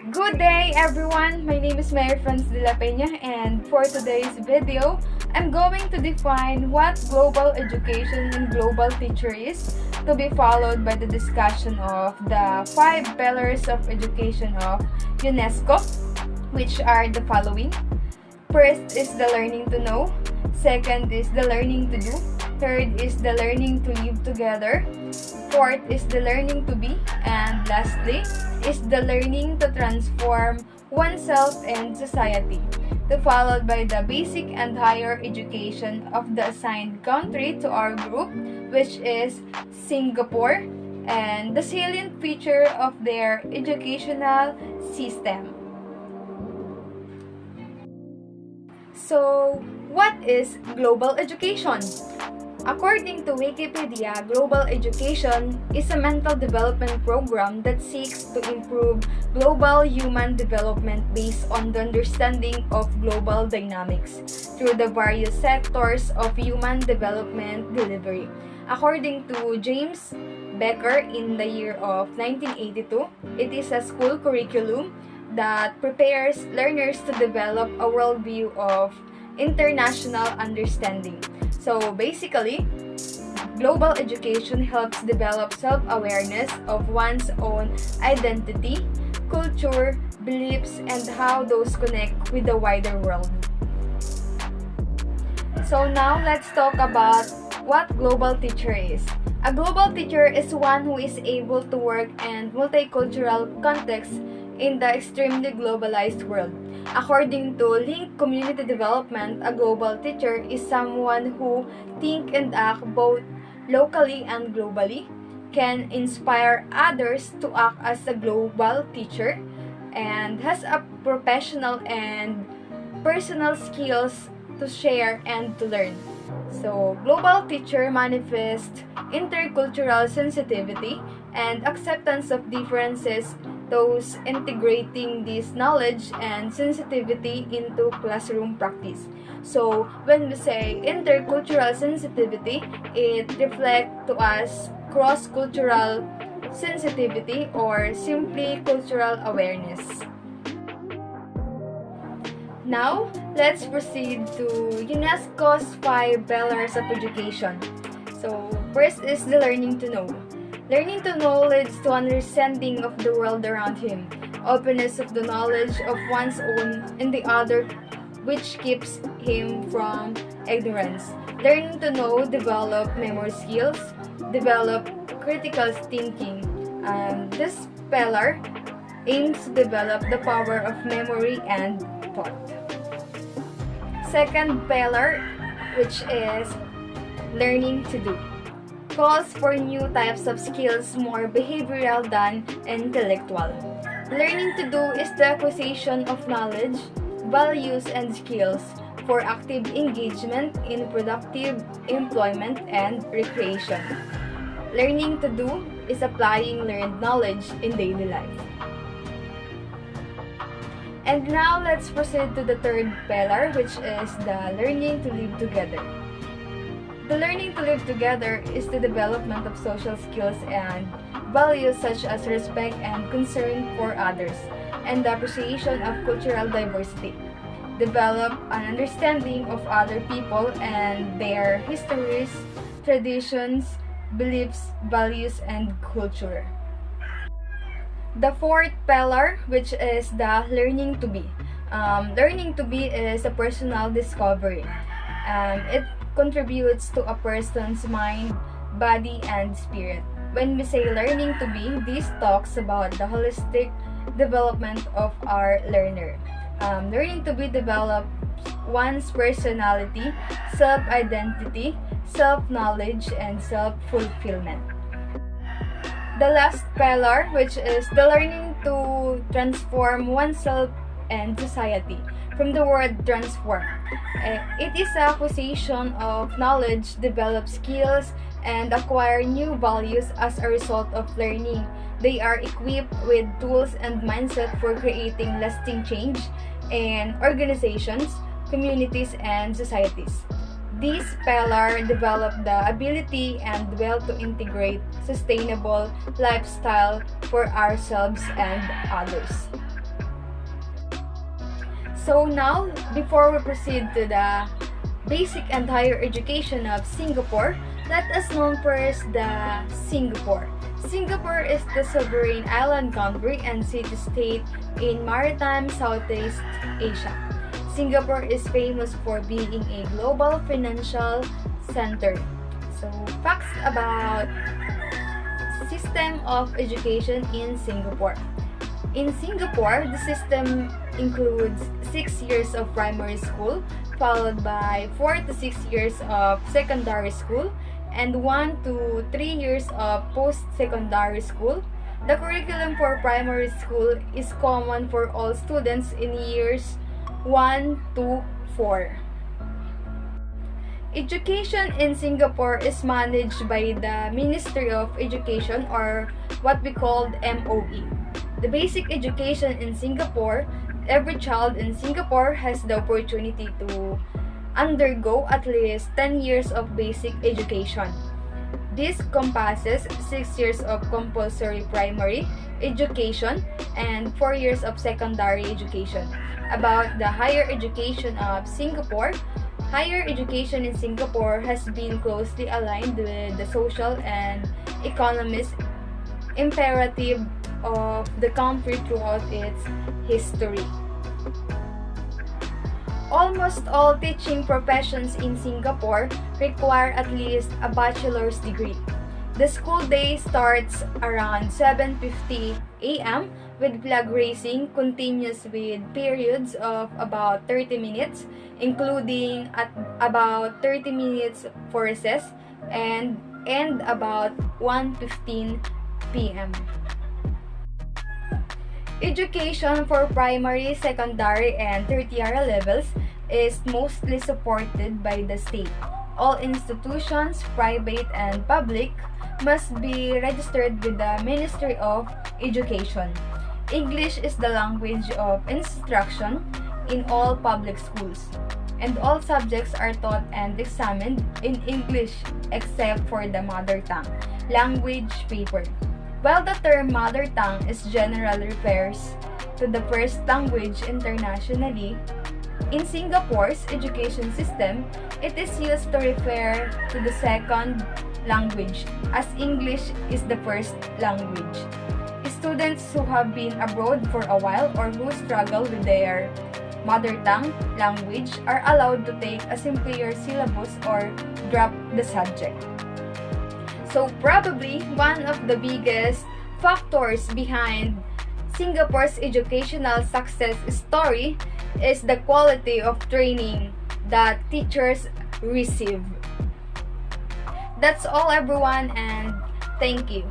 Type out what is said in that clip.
Good day everyone! My name is Mary Franz de la Peña, and for today's video, I'm going to define what global education and global teacher is, to be followed by the discussion of the 5 pillars of education of UNESCO, which are the following. First is the learning to know, second is the learning to do, third is the learning to live together, fourth is the learning to be, and lastly is the learning to transform oneself and society, followed by the basic and higher education of the assigned country to our group, which is Singapore, and the salient feature of their educational system. So, what is global education? According to Wikipedia, global education is a mental development program that seeks to improve global human development based on the understanding of global dynamics through the various sectors of human development delivery. According to James Becker in the year of 1982, it is a school curriculum that prepares learners to develop a worldview of international understanding. So basically, global education helps develop self-awareness of one's own identity, culture, beliefs, and how those connect with the wider world. So now let's talk about what global teacher is. A global teacher is one who is able to work in multicultural contexts in the extremely globalized world. According to Link Community Development, a global teacher is someone who think and act both locally and globally, can inspire others to act as a global teacher, and has a professional and personal skills to share and to learn. So, global teacher manifests intercultural sensitivity and acceptance of differences, thus integrating this knowledge and sensitivity into classroom practice. So, when we say intercultural sensitivity, it reflects to us cross-cultural sensitivity or simply cultural awareness. Now, let's proceed to UNESCO's 5 pillars of education. So, first is the learning to know. Learning to know leads to understanding of the world around him, openness of the knowledge of one's own and the other, which keeps him from ignorance. Learning to know develop memory skills, develop critical thinking. This pillar aims to develop the power of memory and thought. Second pillar, which is learning to do, calls for new types of skills more behavioral than intellectual. Learning to do is the acquisition of knowledge, values, and skills for active engagement in productive employment and recreation. Learning to do is applying learned knowledge in daily life. And now let's proceed to the third pillar, which is the learning to live together. The learning to live together is the development of social skills and values such as respect and concern for others, and the appreciation of cultural diversity. Develop an understanding of other people and their histories, traditions, beliefs, values, and culture. The fourth pillar, which is the learning to be. Learning to be is a personal discovery. It contributes to a person's mind, body, and spirit. When we say learning to be, this talks about the holistic development of our learner. Learning to be develops one's personality, self-identity, self-knowledge, and self-fulfillment. The last pillar, which is the learning to transform oneself and society. From the word transform, it is the acquisition of knowledge, develop skills, and acquire new values as a result of learning. They are equipped with tools and mindset for creating lasting change in organizations, communities, and societies. This pillar develop the ability and will to integrate sustainable lifestyle for ourselves and others. So now, before we proceed to the basic and higher education of Singapore, let us know first the Singapore. Singapore is the sovereign island country and city-state in maritime Southeast Asia. Singapore is famous for being a global financial center. So, facts about system of education in Singapore. In Singapore, the system includes 6 years of primary school, followed by 4 to 6 years of secondary school, and 1 to 3 years of post-secondary school. The curriculum for primary school is common for all students in years 1 to 4. Education in Singapore is managed by the Ministry of Education, or what we call MOE. The basic education in Singapore, every child in Singapore has the opportunity to undergo at least 10 years of basic education. This compasses 6 years of compulsory primary education and 4 years of secondary education. About the higher education of Singapore, higher education in Singapore has been closely aligned with the social and economic imperative of the country throughout its history. Almost all teaching professions in Singapore require at least a bachelor's degree. The school day starts around 7:50 a.m. with flag raising, continues with periods of about 30 minutes, including at about 30 minutes for recess, and end about 1:15 p.m. Education for primary, secondary, and tertiary levels is mostly supported by the state. All institutions, private and public, must be registered with the Ministry of Education. English is the language of instruction in all public schools, and all subjects are taught and examined in English except for the mother tongue language paper. While the term mother tongue is generally refers to the first language internationally, in Singapore's education system, it is used to refer to the second language, as English is the first language. Students who have been abroad for a while or who struggle with their mother tongue language are allowed to take a simpler syllabus or drop the subject. So probably one of the biggest factors behind Singapore's educational success story is the quality of training that teachers receive. That's all, everyone, and thank you.